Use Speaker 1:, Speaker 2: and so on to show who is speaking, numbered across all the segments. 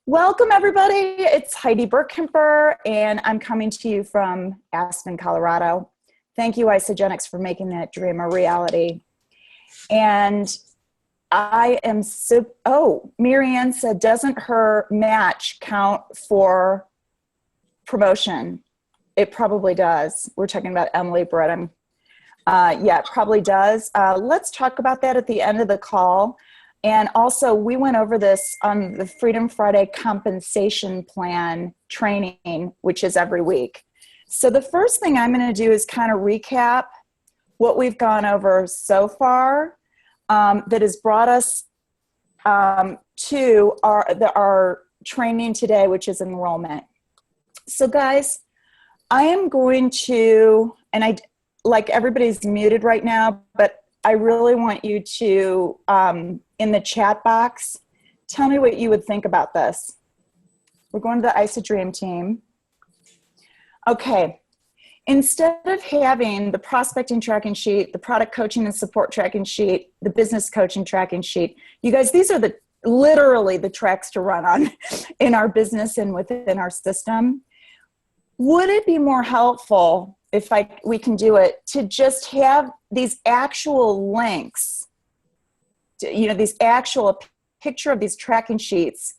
Speaker 1: Welcome, everybody. It's Heidi Burkemper, and I'm coming to you from Aspen, Colorado. Thank you, Isogenics, for making that dream a reality. And I am so, Marianne said, doesn't her match count for promotion? It probably does. We're talking about Emily Bredham. Yeah, it probably does. Let's talk about that at the end of the call. And also, we went over this on the Freedom Friday compensation plan training, which is every week. So the first thing I'm going to do is kind of recap what we've gone over so far that has brought us to our training today, which is enrollment. So guys, I am going to, and like everybody's muted right now, but I really want you to, in the chat box, tell me what you would think about this. We're going to the IsoDream team. Okay, instead of having the prospecting tracking sheet, the product coaching and support tracking sheet, the business coaching tracking sheet, you guys, these are literally the tracks to run on in our business and within our system. Would it be more helpful if we can do it to just have these actual links, these actual picture of these tracking sheets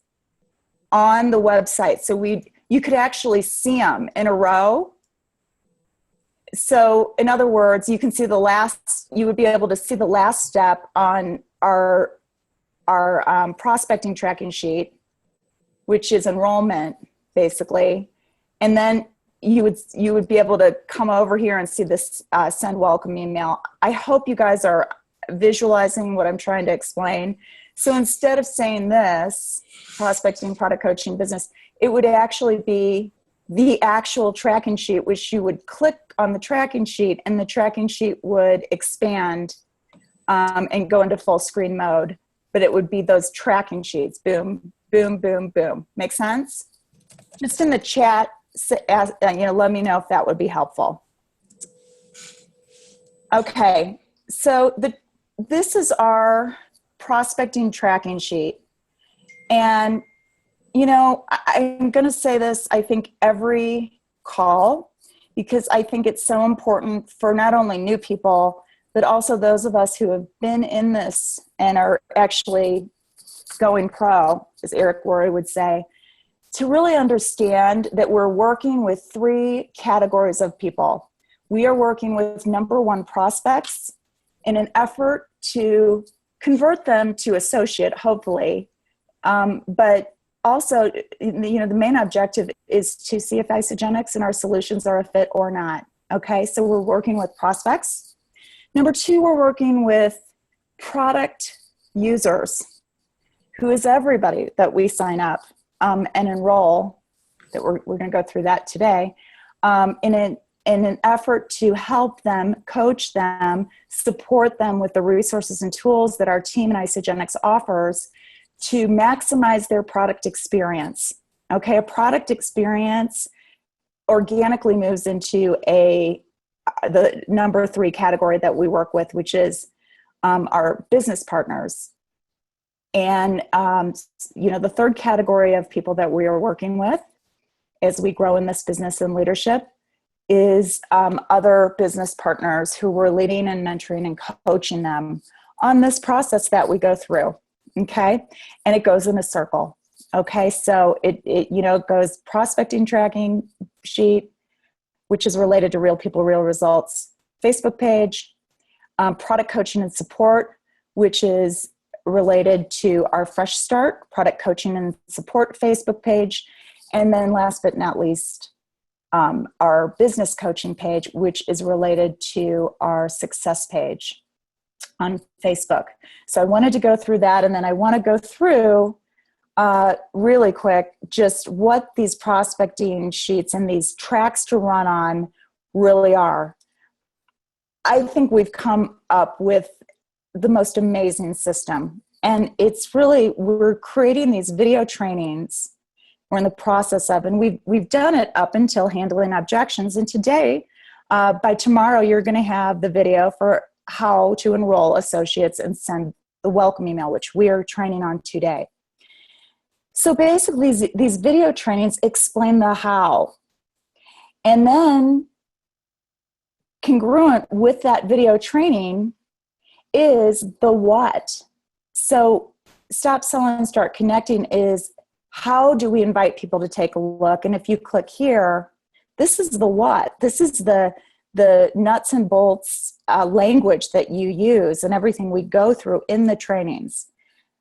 Speaker 1: on the website, so you could actually see them in a row? So in other words, you would be able to see the last step on our prospecting tracking sheet, which is enrollment, basically. And then you would be able to come over here and see this send welcome email. I hope you guys are visualizing what I'm trying to explain. So instead of saying this, prospecting, product coaching, business, it would actually be the actual tracking sheet, which you would click on the tracking sheet and the tracking sheet would expand and go into full screen mode. But it would be those tracking sheets. Boom, boom, boom, boom. Make sense? Just in the chat, let me know if that would be helpful. Okay, so this is our prospecting tracking sheet. And, I'm going to say this, I think, every call, because I think it's so important for not only new people, but also those of us who have been in this and are actually going pro, as Eric Worre would say, to really understand that we're working with three categories of people. We are working with number one, prospects, in an effort to convert them to associate, hopefully. But also, the main objective is to see if Isogenics and our solutions are a fit or not. Okay, so we're working with prospects. Number two, we're working with product users, who is everybody that we sign up and enroll, that we're going to go through that today, in an effort to help them, coach them, support them with the resources and tools that our team in Isogenics offers to maximize their product experience. Okay, a product experience organically moves into the number three category that we work with, which is our business partners. And, the third category of people that we are working with as we grow in this business and leadership is other business partners who we're leading and mentoring and coaching them on this process that we go through, okay? And it goes in a circle, okay? So it goes prospecting tracking sheet, which is related to real people, real results, Facebook page, product coaching and support, which is related to our Fresh Start product coaching and support Facebook page. And then last but not least, our business coaching page, which is related to our success page on Facebook. So I wanted to go through that, and then I want to go through really quick just what these prospecting sheets and these tracks to run on really are. I think we've come up with the most amazing system. And it's really, we're creating these video trainings we're in the process of, and we've done it up until handling objections. And today, by tomorrow, you're going to have the video for how to enroll associates and send the welcome email, which we are training on today. So basically, these video trainings explain the how. And then congruent with that video training is the what. So Stop, Sell, and Start Connecting is how do we invite people to take a look? And if you click here, this is the what. This is the nuts and bolts language that you use and everything we go through in the trainings.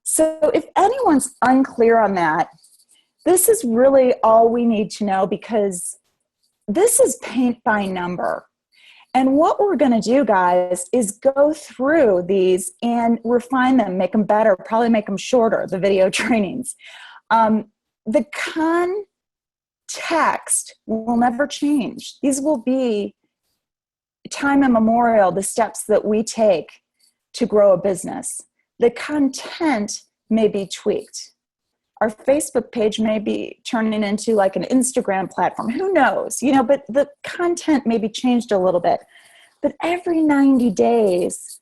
Speaker 1: So if anyone's unclear on that, this is really all we need to know, because this is paint by number. And what we're going to do, guys, is go through these and refine them, make them better, probably make them shorter, the video trainings. The context will never change. These will be time immemorial, the steps that we take to grow a business. The content may be tweaked. Our Facebook page may be turning into like an Instagram platform. Who knows? But the content may be changed a little bit. But every 90 days,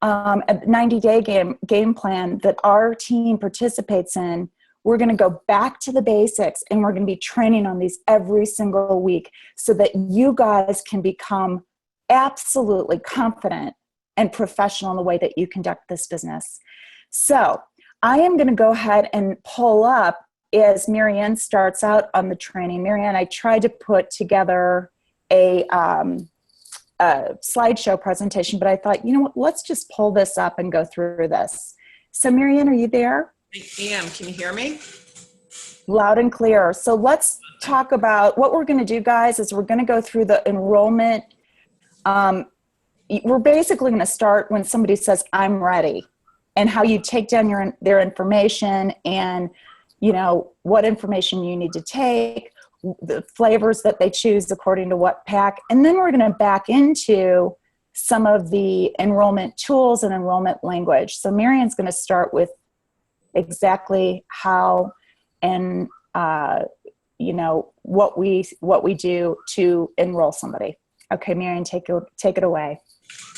Speaker 1: a 90-day game plan that our team participates in, we're going to go back to the basics, and we're going to be training on these every single week so that you guys can become absolutely confident and professional in the way that you conduct this business. So I am going to go ahead and pull up as Marianne starts out on the training. Marianne, I tried to put together a slideshow presentation, but I thought, what, let's just pull this up and go through this. So Marianne, are you there?
Speaker 2: I am. Can you hear me?
Speaker 1: Loud and clear. So let's talk about what we're going to do, guys, is we're going to go through the enrollment. We're basically going to start when somebody says, I'm ready, and how you take down their information, and what information you need to take, the flavors that they choose according to what pack. And then we're going to back into some of the enrollment tools and enrollment language. So Marianne's going to start with exactly how and what we do to enroll somebody. Okay, Marianne, take it away.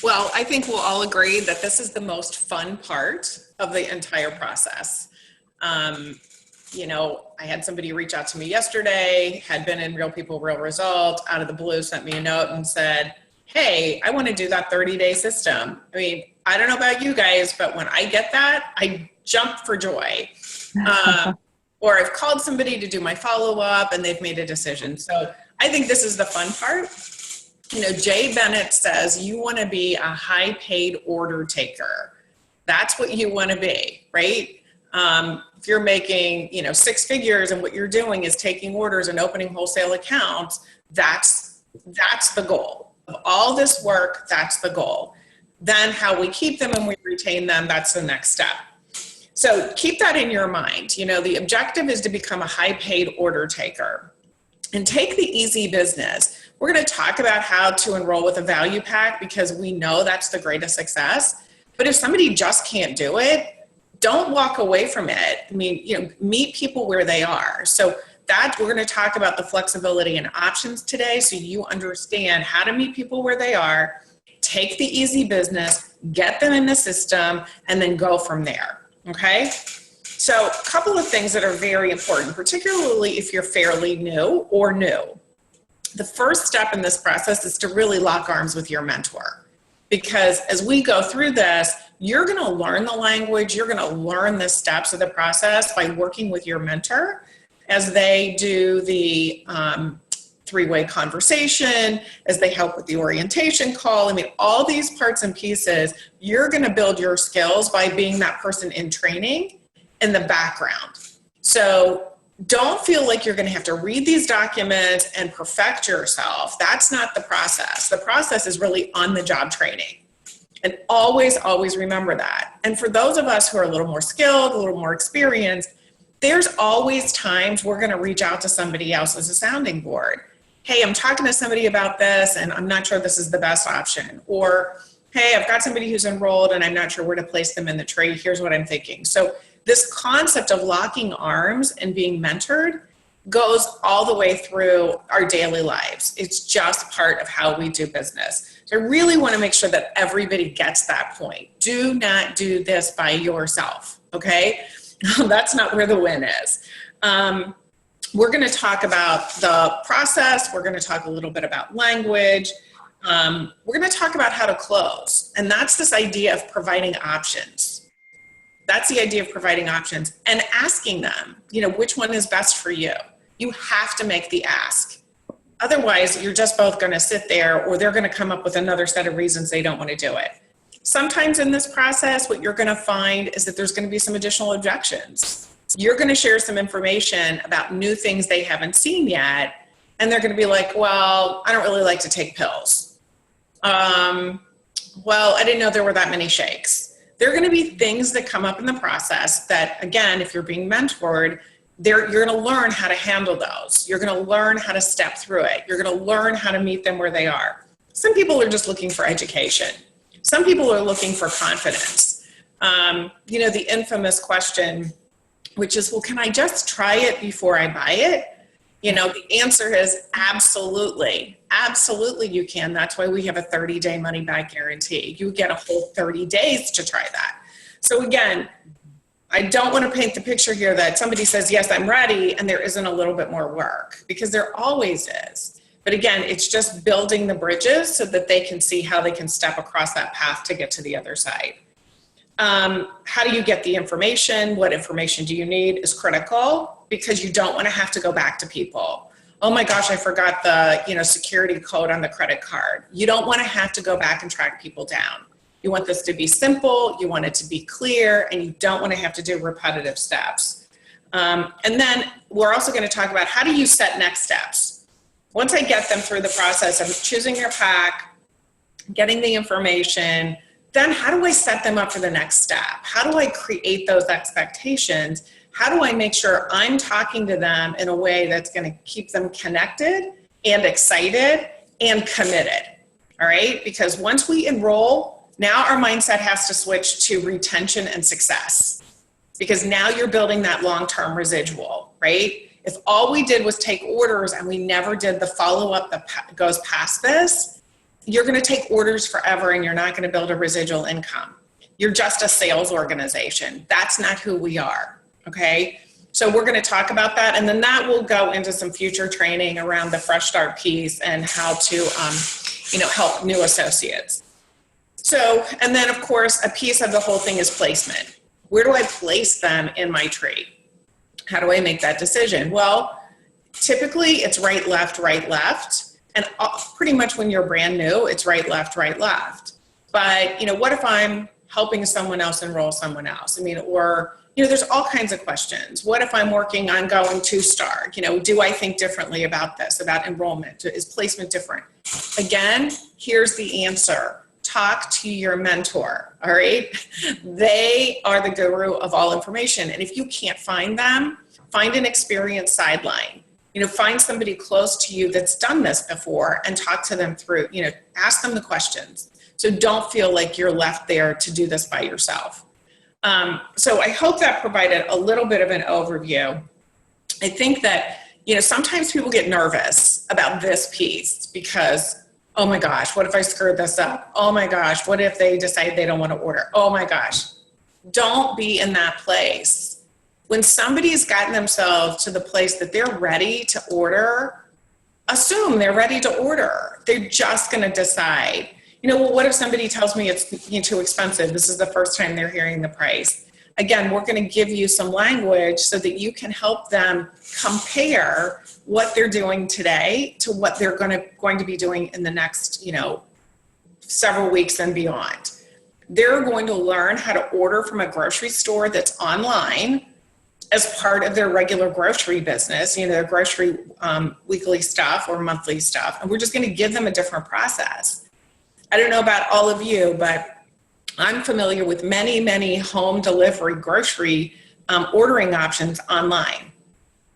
Speaker 2: Well, I think we'll all agree that this is the most fun part of the entire process. I had somebody reach out to me yesterday, had been in Real People, Real Result, out of the blue, sent me a note and said, hey, I want to do that 30-day system. I mean, I don't know about you guys, but when I get that, I jump for joy. Or I've called somebody to do my follow-up and they've made a decision. So I think this is the fun part. Jay Bennett says you want to be a high-paid order taker. That's what you want to be, right? If you're making, 6 figures and what you're doing is taking orders and opening wholesale accounts, that's the goal. Of all this work, that's the goal. Then how we keep them and we retain them, that's the next step. So keep that in your mind. The objective is to become a high-paid order taker. And take the easy business. We're going to talk about how to enroll with a value pack because we know that's the greatest success. But if somebody just can't do it, don't walk away from it. I mean, meet people where they are. So we're going to talk about the flexibility and options today so you understand how to meet people where they are, take the easy business, get them in the system, and then go from there. Okay? So a couple of things that are very important, particularly if you're fairly new or new. The first step in this process is to really lock arms with your mentor. Because as we go through this, you're going to learn the language, you're going to learn the steps of the process by working with your mentor as they do the three-way conversation, as they help with the orientation call. I mean, all these parts and pieces, you're going to build your skills by being that person in training in the background. So don't feel like you're going to have to read these documents and perfect yourself. That's not the process. The process is really on-the-job training. And always, always remember that. And for those of us who are a little more skilled, a little more experienced, there's always times we're going to reach out to somebody else as a sounding board. Hey, I'm talking to somebody about this and I'm not sure this is the best option. Or, hey, I've got somebody who's enrolled and I'm not sure where to place them in the tree. Here's what I'm thinking. So this concept of locking arms and being mentored goes all the way through our daily lives. It's just part of how we do business. So I really want to make sure that everybody gets that point. Do not do this by yourself, okay? That's not where the win is. We're going to talk about the process. We're going to talk a little bit about language. We're going to talk about how to close. And that's this idea of providing options. That's the idea of providing options and asking them, which one is best for you. You have to make the ask. Otherwise, you're just both going to sit there, or they're going to come up with another set of reasons they don't want to do it. Sometimes in this process, what you're going to find is that there's going to be some additional objections. You're going to share some information about new things they haven't seen yet, and they're going to be like, well, I don't really like to take pills. Well, I didn't know there were that many shakes. There are going to be things that come up in the process that, again, if you're being mentored, you're going to learn how to handle those. You're going to learn how to step through it. You're going to learn how to meet them where they are. Some people are just looking for education. Some people are looking for confidence. The infamous question, which is, well, can I just try it before I buy it? The answer is absolutely. Absolutely you can. That's why we have a 30-day money-back guarantee. You get a whole 30 days to try that. So again, I don't want to paint the picture here that somebody says, yes, I'm ready, and there isn't a little bit more work, because there always is. But again, it's just building the bridges so that they can see how they can step across that path to get to the other side. How do you get the information? What information do you need is critical, because you don't want to have to go back to people. Oh my gosh, I forgot the security code on the credit card. You don't want to have to go back and track people down. You want this to be simple, you want it to be clear, and you don't want to have to do repetitive steps. And then we're also going to talk about, how do you set next steps? Once I get them through the process of choosing your pack, getting the information, then how do I set them up for the next step? How do I create those expectations? How do I make sure I'm talking to them in a way that's going to keep them connected and excited and committed? All right? Because once we enroll, now our mindset has to switch to retention and success, because now you're building that long-term residual, right? If all we did was take orders and we never did the follow-up that goes past this, you're going to take orders forever and you're not going to build a residual income. You're just a sales organization. That's not who we are, okay? So we're going to talk about that, and then that will go into some future training around the Fresh Start piece and how to help new associates. So, and then of course, a piece of the whole thing is placement. Where do I place them in my tree? How do I make that decision? Well, typically it's right, left. And pretty much when you're brand new, it's right, left. But, what if I'm helping someone else enroll someone else? There's all kinds of questions. What if I'm working on going 2-star? Do I think differently about this, about enrollment? Is placement different? Again, here's the answer. Talk to your mentor, all right? They are the guru of all information. And if you can't find them, find an experienced sideline. Find somebody close to you that's done this before and talk to them through, ask them the questions. So don't feel like you're left there to do this by yourself. So I hope that provided a little bit of an overview. I think that, sometimes people get nervous about this piece because, oh my gosh, what if I screwed this up? Oh my gosh, what if they decide they don't want to order? Oh my gosh, don't be in that place. When somebody's gotten themselves to the place that they're ready to order, assume they're ready to order. They're just going to decide, well, what if somebody tells me it's too expensive? This is the first time they're hearing the price. Again, we're going to give you some language so that you can help them compare what they're doing today to what they're going to be doing in the next, several weeks and beyond. They're going to learn how to order from a grocery store that's online as part of their regular grocery business, their grocery weekly stuff or monthly stuff. And we're just going to give them a different process. I don't know about all of you, but I'm familiar with many home delivery grocery ordering options online.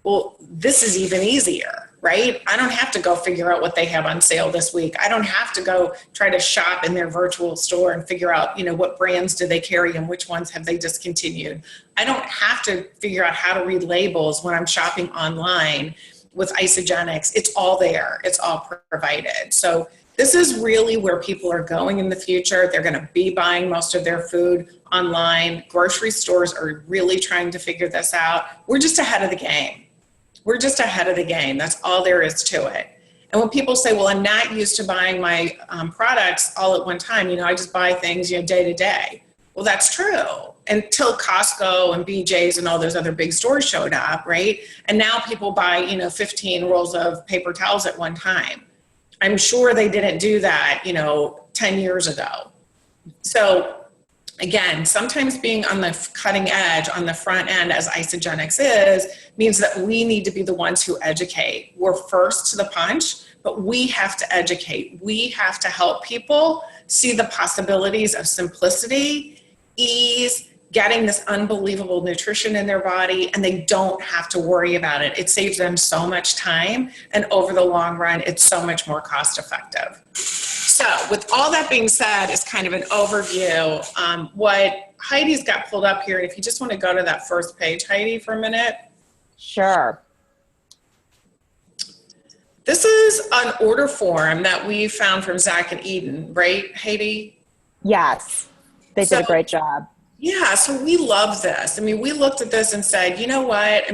Speaker 2: Well, this is even easier, right? I don't have to go figure out what they have on sale this week. I don't have to go try to shop in their virtual store and figure out, what brands do they carry and which ones have they discontinued. I don't have to figure out how to read labels when I'm shopping online with Isogenics. It's all there. It's all provided. So This is really where people are going in the future. They're going to be buying most of their food online. Grocery stores are really trying to figure this out. We're just ahead of the game. We're just ahead of the game. That's all there is to it. And when people say, well, I'm not used to buying my products all at one time, I just buy things, day to day. Well, that's true until Costco and BJ's and all those other big stores showed up, right? And now people buy, 15 rolls of paper towels at one time. I'm sure they didn't do that, 10 years ago. So again, sometimes being on the cutting edge, on the front end, as Isogenics is, means that we need to be the ones who educate. We're first to the punch, but we have to educate. We have to help people see the possibilities of simplicity, ease, getting this unbelievable nutrition in their body, and they don't have to worry about it. It saves them so much time, and over the long run, it's so much more cost effective. So with all that being said, is kind of an overview. What Heidi's got pulled up here, and if you just want to go to that first page, Heidi, for a minute.
Speaker 1: Sure.
Speaker 2: This is an order form that we found from Zach and Eden, right, Heidi?
Speaker 1: Yes, they did a great job.
Speaker 2: Yeah, so we love this. We looked at this and said, you know what?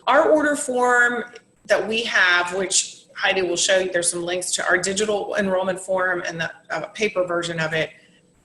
Speaker 2: Our order form that we have, which Heidi will show you, there's some links to our digital enrollment form and the paper version of it,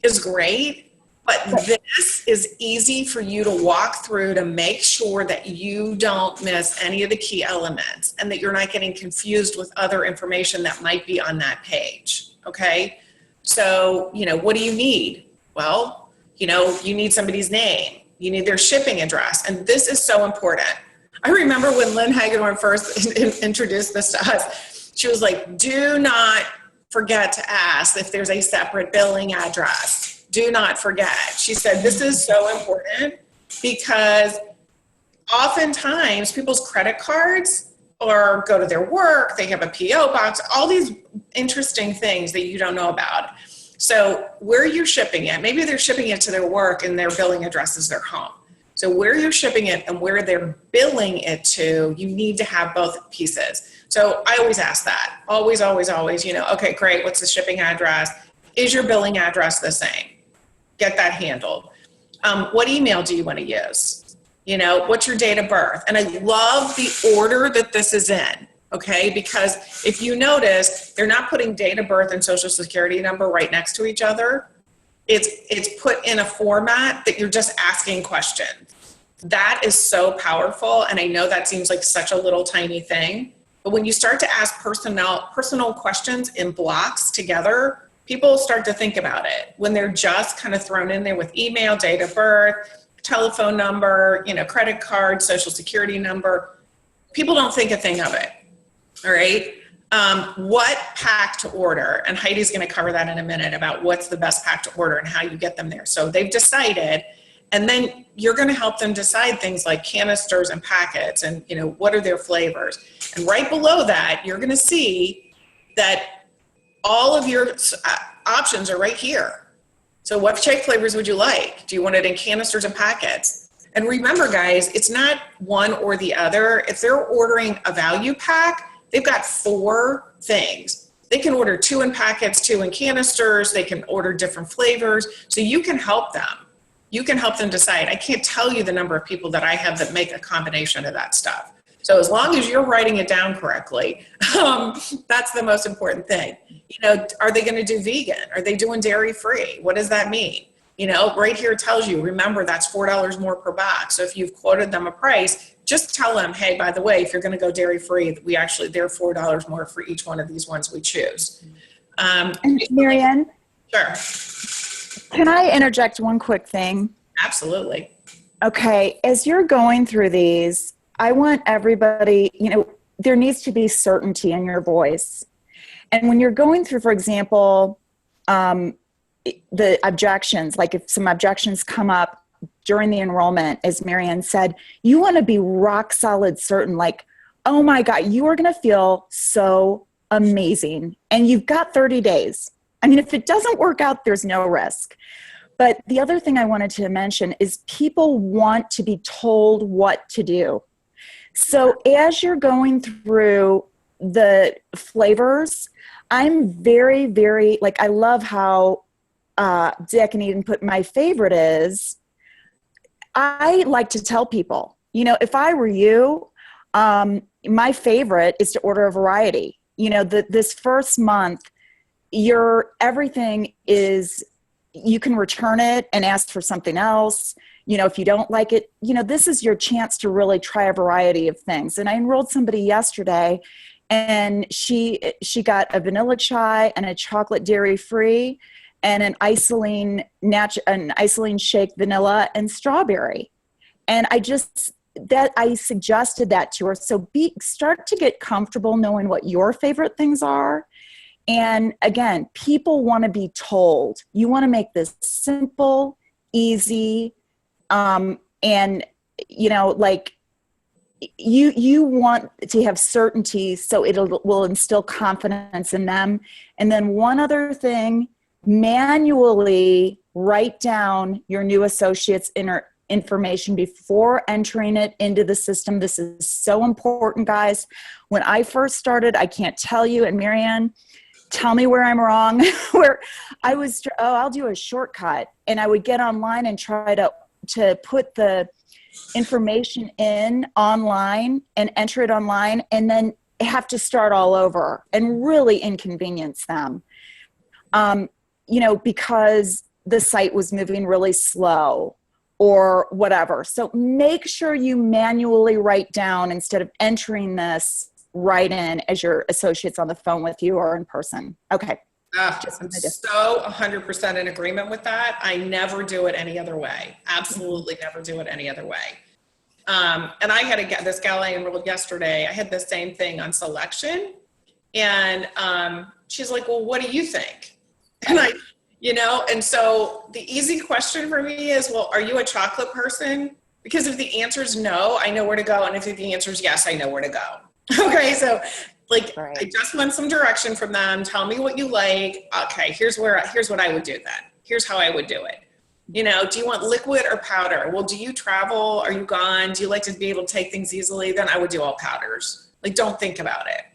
Speaker 2: is great. But this is easy for you to walk through to make sure that you don't miss any of the key elements and that you're not getting confused with other information that might be on that page, okay? So, what do you need? Well, you need somebody's name, you need their shipping address, and this is so important. I remember when Lynn Hagedorn first introduced this to us, she was like, do not forget to ask if there's a separate billing address. Do not forget. She said, this is so important because oftentimes people's credit cards or go to their work, they have a PO box, all these interesting things that you don't know about. So where you're shipping it, maybe they're shipping it to their work and their billing address is their home. So where you're shipping it and where they're billing it to, you need to have both pieces. So I always ask that, always, okay, great, what's the shipping address? Is your billing address the same? Get that handled. What email do you want to use? What's your date of birth? And I love the order that this is in. Okay, because if you notice, they're not putting date of birth and social security number right next to each other. It's put in a format that you're just asking questions. That is so powerful, and I know that seems like such a little tiny thing, but when you start to ask personal questions in blocks together, people start to think about it. When they're just kind of thrown in there with email, date of birth, telephone number, credit card, social security number, people don't think a thing of it. All right. What pack to order? And Heidi's going to cover that in a minute about what's the best pack to order and how you get them there. So they've decided, and then you're going to help them decide things like canisters and packets and, what are their flavors? And right below that, you're going to see that all of your options are right here. So what shake flavors would you like? Do you want it in canisters and packets? And remember, guys, it's not one or the other. If they're ordering a value pack, they've got 4 things. They can order 2 in packets, 2 in canisters. They can order different flavors. So you can help them. You can help them decide. I can't tell you the number of people that I have that make a combination of that stuff. So as long as you're writing it down correctly, that's the most important thing. Are they going to do vegan? Are they doing dairy free? What does that mean? Right here it tells you, remember, that's $4 more per box. So if you've quoted them a price, just tell them, hey, by the way, if you're going to go dairy free, they're $4 more for each one of these ones we choose.
Speaker 1: And Marianne?
Speaker 2: Sure.
Speaker 1: Can I interject one quick thing?
Speaker 2: Absolutely.
Speaker 1: Okay. As you're going through these, I want everybody, there needs to be certainty in your voice. And when you're going through, for example, the objections, like if some objections come up during the enrollment, as Marianne said, you want to be rock solid certain, like, oh my God, you are going to feel so amazing. And you've got 30 days. If it doesn't work out, there's no risk. But the other thing I wanted to mention is people want to be told what to do. So as you're going through the flavors, I'm very, very, like, I love how Dick and Eden put my favorite is, I like to tell people, if I were you, my favorite is to order a variety. This first month, everything is, you can return it and ask for something else. If you don't like it, this is your chance to really try a variety of things. And I enrolled somebody yesterday, and she got a vanilla chai and a chocolate dairy free and an isolene shake vanilla and strawberry. And I suggested that to her. So start to get comfortable knowing what your favorite things are. And again, people want to be told. You want to make this simple, easy, and like you want to have certainty, so will instill confidence in them. And then one other thing, manually write down your new associate's information before entering it into the system. This is so important, guys. When I first started, I can't tell you, and Marianne, tell me where I'm wrong, where I was, I'll do a shortcut. And I would get online and try to put the information in online and enter it online, and then have to start all over and really inconvenience them. Because the site was moving really slow or whatever. So make sure you manually write down, instead of entering this right in as your associates on the phone with you or in person. Okay.
Speaker 2: I'm so 100% in agreement with that. I never do it any other way. Absolutely never do it any other way. And I had this gal I enrolled yesterday. I had the same thing on selection. And she's like, well, what do you think? And and so the easy question for me is, well, are you a chocolate person? Because if the answer is no, I know where to go. And if the answer is yes, I know where to go. Okay. So right. I just want some direction from them. Tell me what you like. Okay. Here's what I would do then. Here's how I would do it. Do you want liquid or powder? Well, do you travel? Are you gone? Do you like to be able to take things easily? Then I would do all powders. Don't think about it.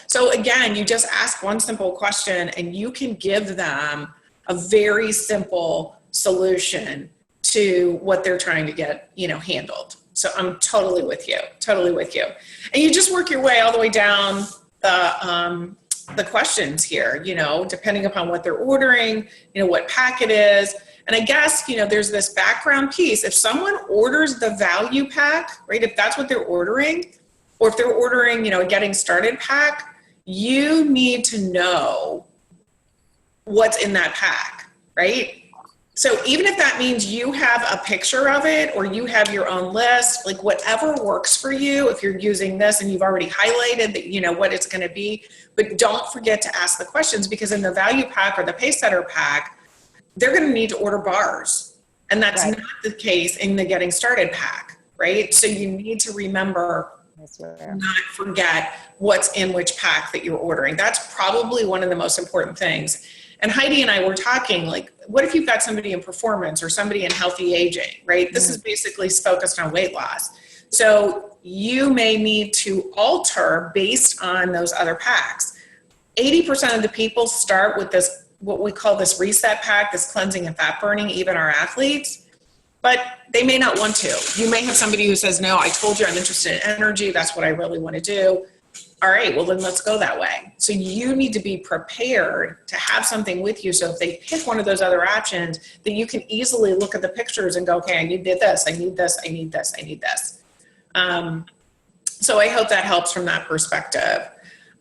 Speaker 2: So again, you just ask one simple question and you can give them a very simple solution to what they're trying to get, handled. So I'm totally with you. And you just work your way all the way down the questions here, depending upon what they're ordering, what pack it is. And I guess, there's this background piece. If someone orders the value pack, right, if that's what they're ordering, or if they're ordering, a getting started pack, you need to know what's in that pack, right? So even if that means you have a picture of it or you have your own list, whatever works for you, if you're using this and you've already highlighted that, what it's going to be, but don't forget to ask the questions, because in the value pack or the pace setter pack, they're going to need to order bars. And that's right. Not the case in the getting started pack, right? So you need to remember, not forget what's in which pack that you're ordering. That's probably one of the most important things. And Heidi and I were talking, what if you've got somebody in performance or somebody in healthy aging, right? This is basically focused on weight loss. So you may need to alter based on those other packs. 80% of the people start with this, what we call this reset pack, this cleansing and fat burning, even our athletes, but they may not want to. You may have somebody who says, no, I told you I'm interested in energy. That's what I really want to do. All right, well then let's go that way. So you need to be prepared to have something with you. So if they pick one of those other options, then you can easily look at the pictures and go, okay, I need this, I need this, I need this, I need this. So I hope that helps from that perspective.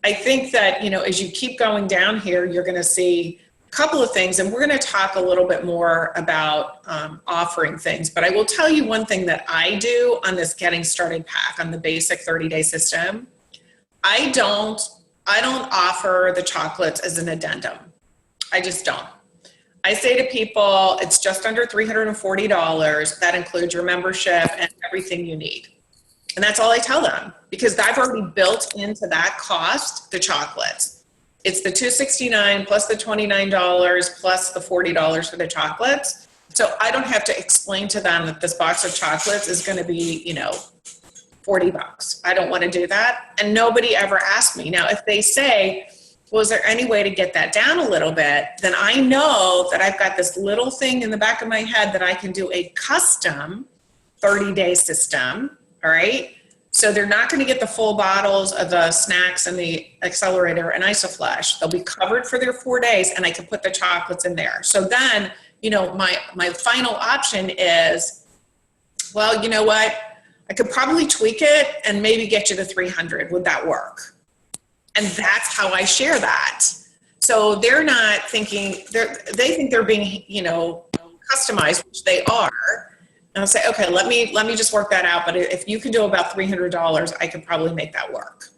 Speaker 2: I think that, as you keep going down here, you're going to see a couple of things, and we're going to talk a little bit more about offering things. But I will tell you one thing that I do on this getting started pack, on the basic 30-day system. I don't offer the chocolates as an addendum. I just don't. I say to people, it's just under $340. That includes your membership and everything you need. And that's all I tell them, because I've already built into that cost the chocolates. It's the $269 plus the $29 plus the $40 for the chocolates. So I don't have to explain to them that this box of chocolates is going to be, $40. I don't want to do that. And nobody ever asked me. Now, if they say, Well, is there any way to get that down a little bit? Then I know that I've got this little thing in the back of my head that I can do a custom 30-day system, all right? So they're not going to get the full bottles of the snacks and the accelerator and Isoflush. They'll be covered for their 4 days, and I can put the chocolates in there. So then, you know, my final option is, well, you know what? I could probably tweak it and maybe get you to 300. Would that work? And that's how I share that. So they're not thinking, they think they're being, you know, customized, which they are. And I'll say, okay, let me just work that out. But if you can do about $300, I could probably make that work.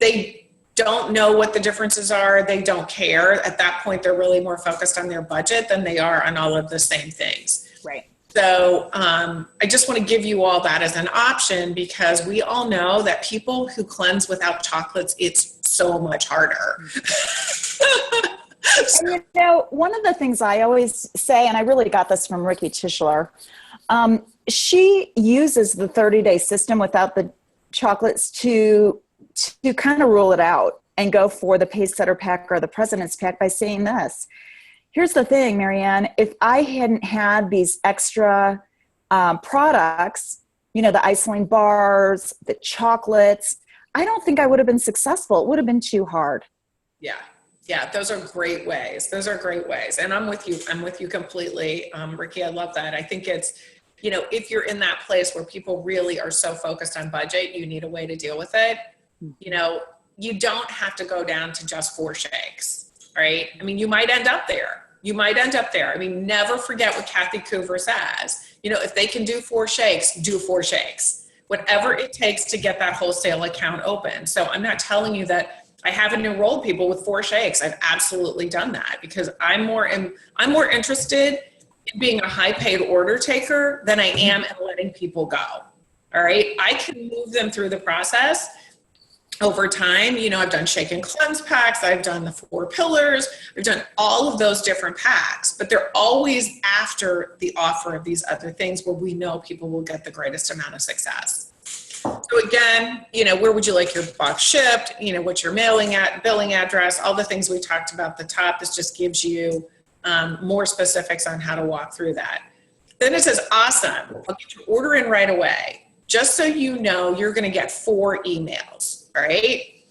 Speaker 2: They don't know what the differences are. They don't care. At that point, they're really more focused on their budget than they are on all of the same things.
Speaker 1: Right.
Speaker 2: So I just want to give you all that as an option, because we all know that people who cleanse without chocolates, it's so much harder.
Speaker 1: And you know, one of the things I always say, and I really got this from Ricky Tischler, she uses the 30-day system without the chocolates to kind of rule it out and go for the pace setter pack or the president's pack by saying this. Here's the thing, Marianne, if I hadn't had these extra products, you know, the isoline bars, the chocolates, I don't think I would have been successful. It would have been too hard.
Speaker 2: Yeah. Yeah, those are great ways. Those are great ways. And I'm with you. I'm with you completely. Ricky, I love that. I think it's, you know, if you're in that place where people really are so focused on budget, you need a way to deal with it. You know, you don't have to go down to just 4 shakes, right? I mean, you might end up there. I mean, never forget what Kathy Coover says. You know, if they can do 4 shakes, do 4 shakes. Whatever it takes to get that wholesale account open. So I'm not telling you that I haven't enrolled people with 4 shakes. I've absolutely done that, because I'm more interested in being a high paid order taker than I am in letting people go. All right. I can move them through the process over time. You know, I've done shake and cleanse packs. I've done the 4 pillars. I've done all of those different packs, but they're always after the offer of these other things where we know people will get the greatest amount of success. So again, you know, where would you like your box shipped? You know, what's your billing address, all the things we talked about at the top. This just gives you more specifics on how to walk through that. Then it says, awesome, I'll get your order in right away. Just so you know, you're going to get 4 emails, all right?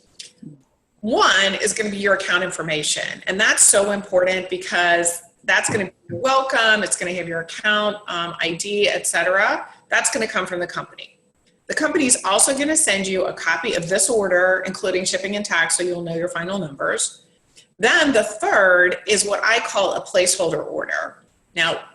Speaker 2: One is going to be your account information. And that's so important, because that's going to be your welcome. It's going to have your account ID, etc. That's going to come from the company. The company is also going to send you a copy of this order, including shipping and tax, so you'll know your final numbers. Then the third is what I call a placeholder order. Now,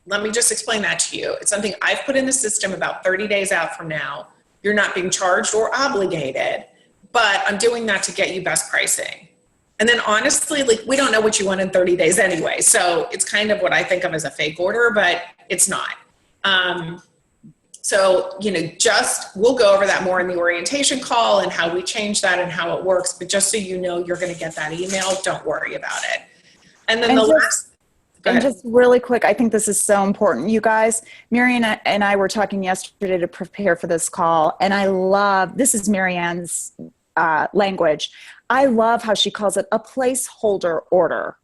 Speaker 2: let me just explain that to you. It's something I've put in the system about 30 days out from now. You're not being charged or obligated, but I'm doing that to get you best pricing. And then honestly, like, we don't know what you want in 30 days anyway. So it's kind of what I think of as a fake order, but it's not. So, you know, we'll go over that more in the orientation call and how we change that and how it works. But just so you know, you're going to get that email. Don't worry about it. And then
Speaker 1: just really quick, I think this is so important. You guys, Marianne and I were talking yesterday to prepare for this call. And this is Marianne's language. I love how she calls it a placeholder order,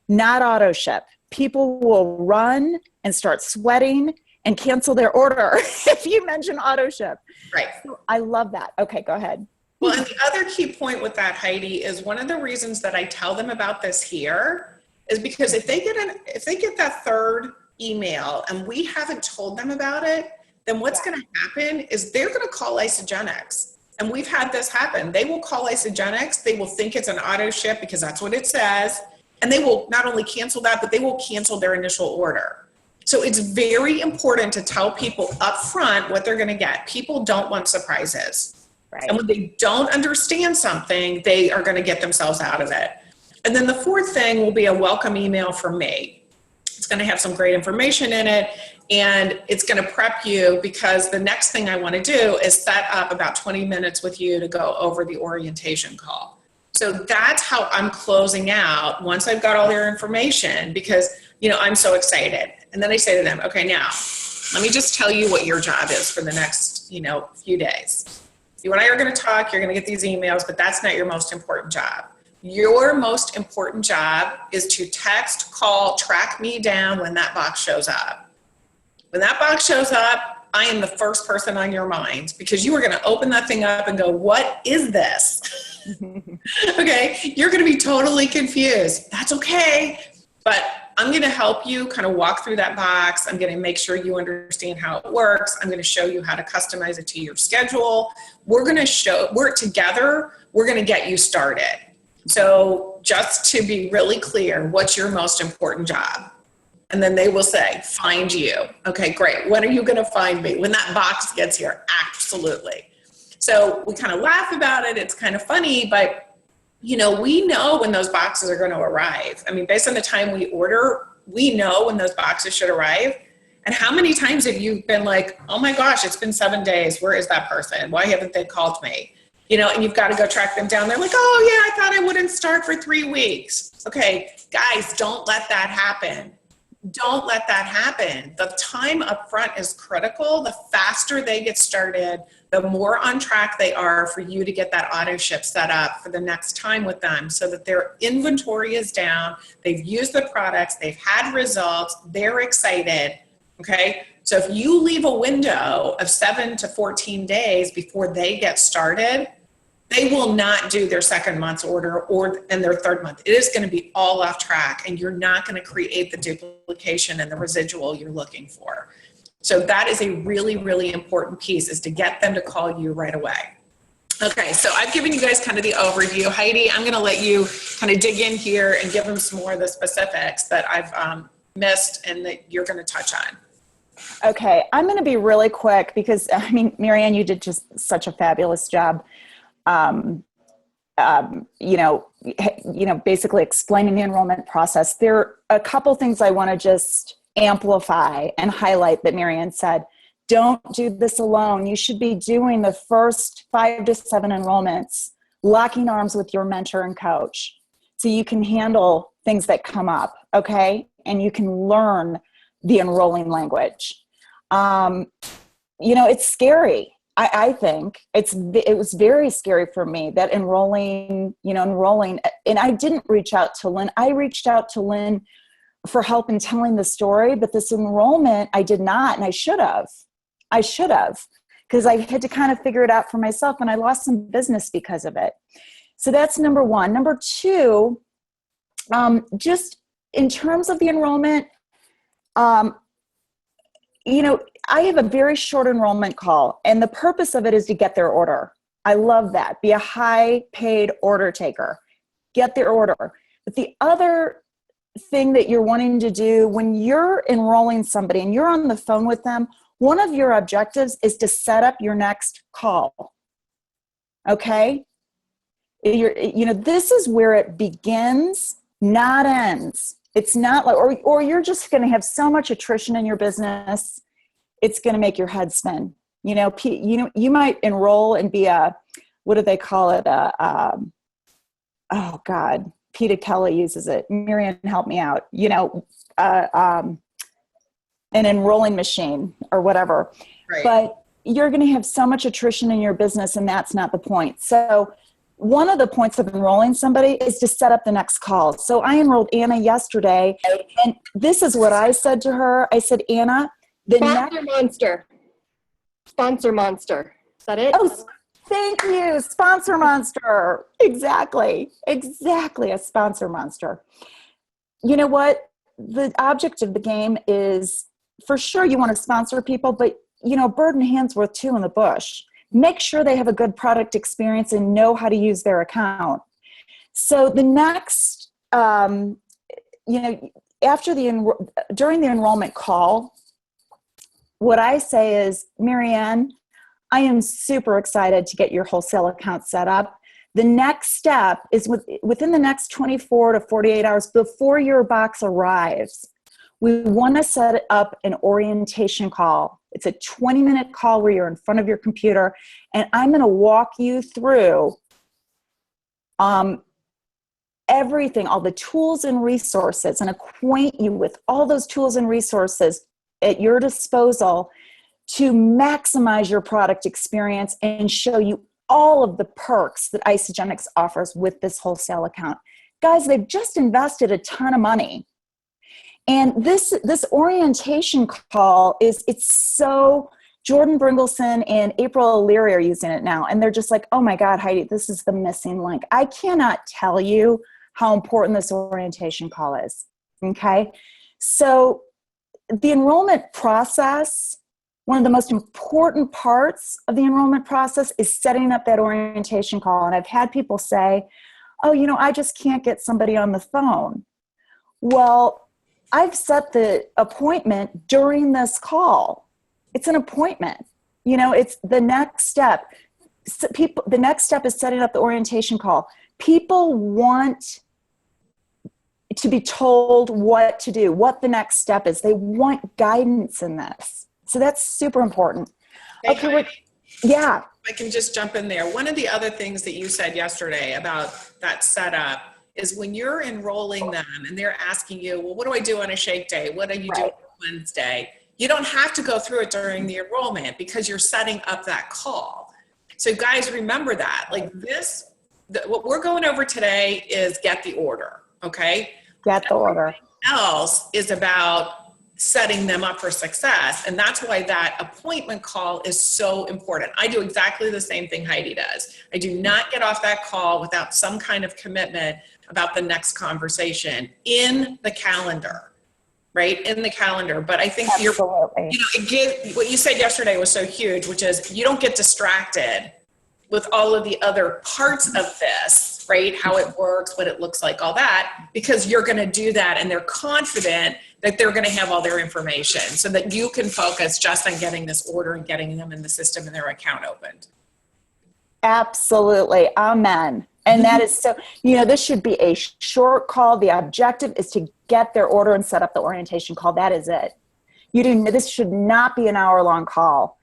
Speaker 1: not auto ship. People will run and start sweating and cancel their order if you mention auto ship.
Speaker 2: Right.
Speaker 1: So I love that. Okay, go ahead.
Speaker 2: Well, and the other key point with that, Heidi, is one of the reasons that I tell them about this here is because if they get that third email and we haven't told them about it, then what's going to happen is they're going to call Isogenics. And we've had this happen. They will call Isogenics. They will think it's an auto ship because that's what it says. And they will not only cancel that, but they will cancel their initial order. So it's very important to tell people up front what they're going to get. People don't want surprises. Right. And when they don't understand something, they are going to get themselves out of it. And then the fourth thing will be a welcome email from me. It's going to have some great information in it, and it's going to prep you, because the next thing I want to do is set up about 20 minutes with you to go over the orientation call. So that's how I'm closing out once I've got all their information, because, you know, I'm so excited. And then I say to them, okay, now let me just tell you what your job is for the next, you know, few days. You and I are going to talk, you're going to get these emails, but that's not your most important job. Your most important job is to text, call, track me down when that box shows up. When that box shows up, I am the first person on your mind because you are going to open that thing up and go, what is this? Okay, you're going to be totally confused. That's okay. But I'm going to help you kind of walk through that box. I'm going to make sure you understand how it works. I'm going to show you how to customize it to your schedule. We're going to work together. We're going to get you started. So just to be really clear, what's your most important job? And then they will say, find you. Okay, great. When are you going to find me? When that box gets here? Absolutely. So we kind of laugh about it. It's kind of funny, but we know when those boxes are going to arrive. I mean, based on the time we order, we know when those boxes should arrive. And how many times have you been like, oh my gosh, it's been 7 days. Where is that person? Why haven't they called me? And you've got to go track them down. They're like, oh yeah, I thought I wouldn't start for 3 weeks. Okay, guys, don't let that happen. Don't let that happen. The time up front is critical. The faster they get started, the more on track they are for you to get that auto ship set up for the next time with them so that their inventory is down, they've used the products, they've had results, they're excited, okay? So if you leave a window of 7 to 14 days before they get started, they will not do their second month's order and their third month. It is going to be all off track, and you're not going to create the duplication and the residual you're looking for. So that is a really, really important piece, is to get them to call you right away. Okay, so I've given you guys kind of the overview. Heidi, I'm going to let you kind of dig in here and give them some more of the specifics that I've missed and that you're going to touch on.
Speaker 1: Okay, I'm going to be really quick because, Marianne, you did just such a fabulous job. Basically explaining the enrollment process. There are a couple things I want to just amplify and highlight that Marianne said. Don't do this alone. You should be doing the first 5 to 7 enrollments, locking arms with your mentor and coach so you can handle things that come up, okay? And you can learn the enrolling language. It's scary. I think it was very scary for me that enrolling, and I didn't reach out to Lynn. I reached out to Lynn for help in telling the story, but this enrollment, I did not, and I should have, because I had to kind of figure it out for myself, and I lost some business because of it. So that's number one. Number two, just in terms of the enrollment, I have a very short enrollment call, and the purpose of it is to get their order. I love that. Be a high paid order taker. Get their order. But the other thing that you're wanting to do when you're enrolling somebody and you're on the phone with them, one of your objectives is to set up your next call. Okay? This is where it begins, not ends. It's not like, or you're just going to have so much attrition in your business, it's going to make your head spin. You might enroll and be what do they call it? Oh God, Peter Kelly uses it. Marianne, help me out. An enrolling machine or whatever. Right. But you're going to have so much attrition in your business, and that's not the point. So one of the points of enrolling somebody is to set up the next call. So I enrolled Anna yesterday, and this is what I said to her. I said, Anna,
Speaker 3: Sponsor Monster. Is that it?
Speaker 1: Oh, thank you. Sponsor Monster. Exactly. A sponsor monster. You know what? The object of the game is, for sure, you want to sponsor people, but a bird in hand's worth 2 in the bush. Make sure they have a good product experience and know how to use their account. So the next, during the enrollment call, what I say is, Marianne, I am super excited to get your wholesale account set up. The next step is within the next 24 to 48 hours before your box arrives, we want to set up an orientation call. It's a 20-minute call where you're in front of your computer, and I'm going to walk you through everything, all the tools and resources, and acquaint you with all those tools and resources at your disposal to maximize your product experience and show you all of the perks that Isagenix offers with this wholesale account. Guys, they've just invested a ton of money. And this orientation call it's so, Jordan Bringleson and April O'Leary are using it now. And they're just like, oh my God, Heidi, this is the missing link. I cannot tell you how important this orientation call is. Okay. So the enrollment process, one of the most important parts of the enrollment process is setting up that orientation call. And I've had people say, oh, I just can't get somebody on the phone. Well, I've set the appointment during this call. It's an appointment. It's the next step. The next step is setting up the orientation call. People want to be told what to do, what the next step is. They want guidance in this. So that's super important.
Speaker 2: Hey,
Speaker 1: okay, yeah.
Speaker 2: I can just jump in there. One of the other things that you said yesterday about that setup is when you're enrolling them and they're asking you, well, what do I do on a shake day? What do you do on Wednesday? You don't have to go through it during the enrollment because you're setting up that call. So guys, remember that. Like what we're going over today is get the order, okay?
Speaker 1: Get the order.
Speaker 2: Else is about setting them up for success. And that's why that appointment call is so important. I do exactly the same thing Heidi does. I do not get off that call without some kind of commitment about the next conversation in the calendar, right? In the calendar. But I think what you said yesterday was so huge, which is you don't get distracted with all of the other parts of this, right? How it works, what it looks like, all that, because you're going to do that and they're confident that they're going to have all their information so that you can focus just on getting this order and getting them in the system and their account opened.
Speaker 1: Absolutely. Amen. And that is so, this should be a short call. The objective is to get their order and set up the orientation call. That is it. This should not be an hour-long call.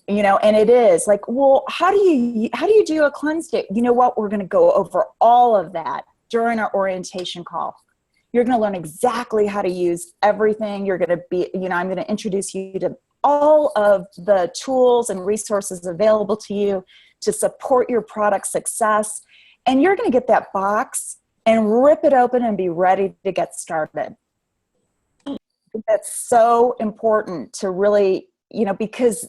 Speaker 1: And it is like, well, how do you do a cleanse day? You know what? We're going to go over all of that during our orientation call. You're going to learn exactly how to use everything. You're going to be, I'm going to introduce you to all of the tools and resources available to you to support your product success. And you're going to get that box and rip it open and be ready to get started. That's so important to really, because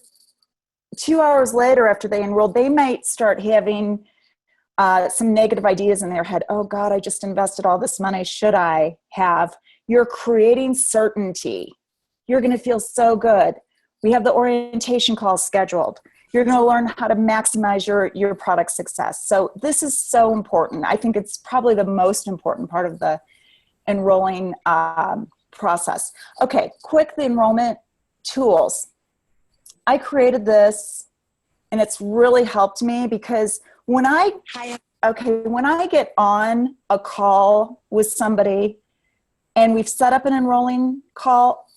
Speaker 1: 2 hours later after they enroll, they might start having some negative ideas in their head. Oh God, I just invested all this money. Should I have? You're creating certainty. You're going to feel so good. We have the orientation call scheduled. You're going to learn how to maximize your product success. So this is so important. I think it's probably the most important part of the enrolling process. Okay, the enrollment tools. I created this and it's really helped me because when I get on a call with somebody and we've set up an enrolling call,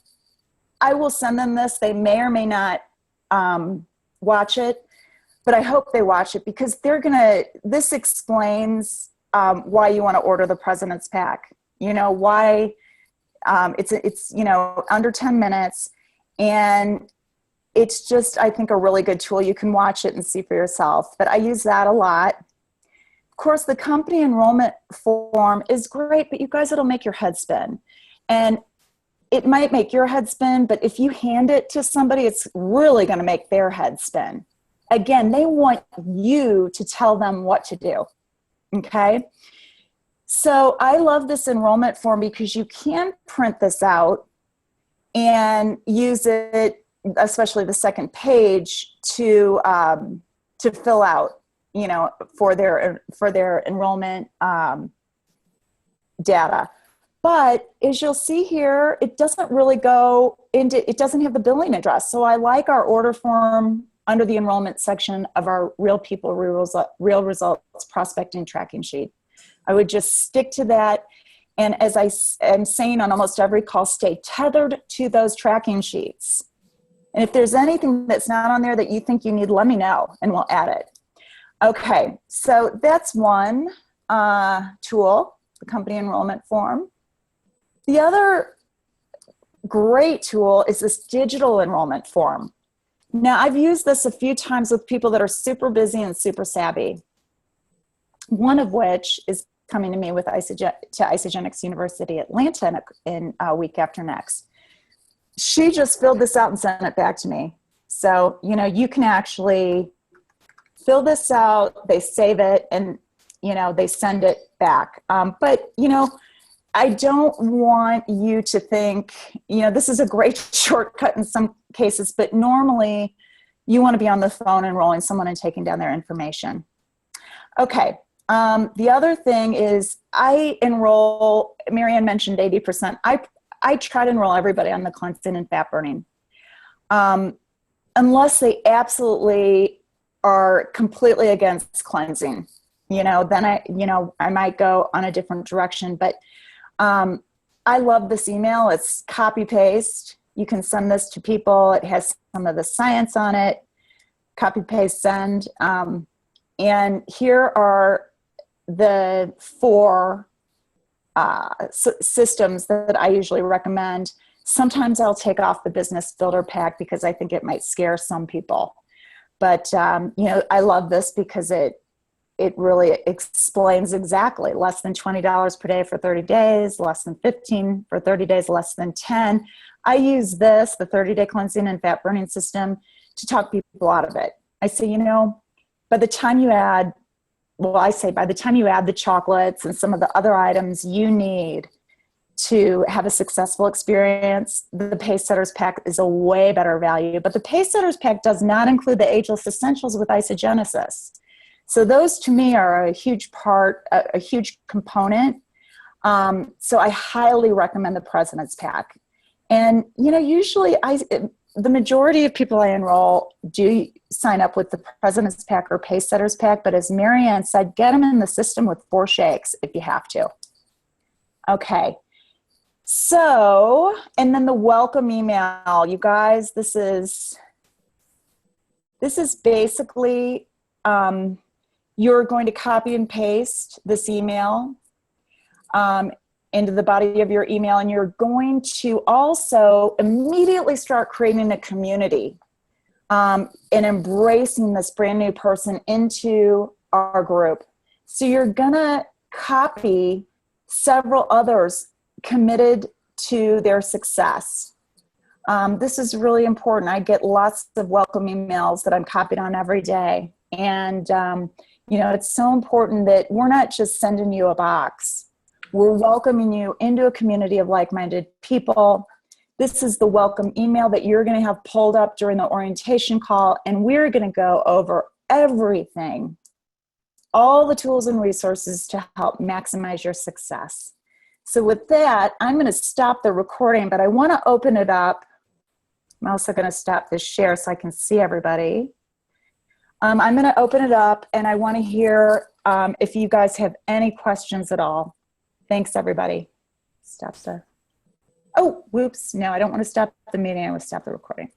Speaker 1: I will send them this. They may or may not watch it, but I hope they watch it because this explains why you want to order the President's Pack. Why it's under 10 minutes, and it's just, I think, a really good tool. You can watch it and see for yourself, but I use that a lot. Of course, the company enrollment form is great, but you guys, it'll make your head spin. And it might make your head spin, but if you hand it to somebody, it's really going to make their head spin. Again, they want you to tell them what to do. Okay? So I love this enrollment form because you can print this out and use it, especially the second page, to fill out, for their enrollment data. But as you'll see here, it doesn't really it doesn't have the billing address. So I like our order form under the enrollment section of our Real People, Real Results prospecting tracking sheet. I would just stick to that. And as I am saying on almost every call, stay tethered to those tracking sheets. And if there's anything that's not on there that you think you need, let me know and we'll add it. Okay, so that's one tool, the company enrollment form. The other great tool is this digital enrollment form. Now, I've used this a few times with people that are super busy and super savvy. One of which is coming to me with Isogenics University Atlanta in a week after next. She just filled this out and sent it back to me. So, you know, you can actually fill this out, they save it, and, you know, they send it back. But, you know, I don't want you to think, you know, this is a great shortcut in some cases, but normally you want to be on the phone enrolling someone and taking down their information. Okay. The other thing is I enroll, Marianne mentioned 80%. I try to enroll everybody on the cleansing and fat burning. Unless they absolutely are completely against cleansing, you know, then I might go on a different direction. But I love this email. It's copy paste. You can send this to people. It has some of the science on it. Copy paste send. And here are the 4 systems that I usually recommend. Sometimes I'll take off the business builder pack because I think it might scare some people. But, you know, I love this because it really explains exactly less than $20 per day for 30 days, less than 15 for 30 days, less than 10. I use this, the 30-day cleansing and fat burning system, to talk people out of it. I say, you know, by the time you add the chocolates and some of the other items you need to have a successful experience, the Pace Setters Pack is a way better value. But the Pace Setters Pack does not include the ageless essentials with isogenesis. So those to me are a huge part, a huge component. So I highly recommend the President's Pack. And, you know, usually the majority of people I enroll do sign up with the President's Pack or Pace Setters Pack. But as Marianne said, get them in the system with 4 shakes if you have to. Okay. So, and then the welcome email, you guys, this is basically, you're going to copy and paste this email into the body of your email, and you're going to also immediately start creating a community and embracing this brand new person into our group. So you're gonna copy several others committed to their success. This is really important. I get lots of welcome emails that I'm copied on every day. And, you know, it's so important that we're not just sending you a box. We're welcoming you into a community of like-minded people. This is the welcome email that you're going to have pulled up during the orientation call. And we're going to go over everything, all the tools and resources to help maximize your success. So with that, I'm going to stop the recording, but I want to open it up. I'm also going to stop this share so I can see everybody. I'm going to open it up, and I want to hear if you guys have any questions at all. Thanks, everybody. Stop, sir. Oh, whoops. No, I don't want to stop the meeting. I want to stop the recording.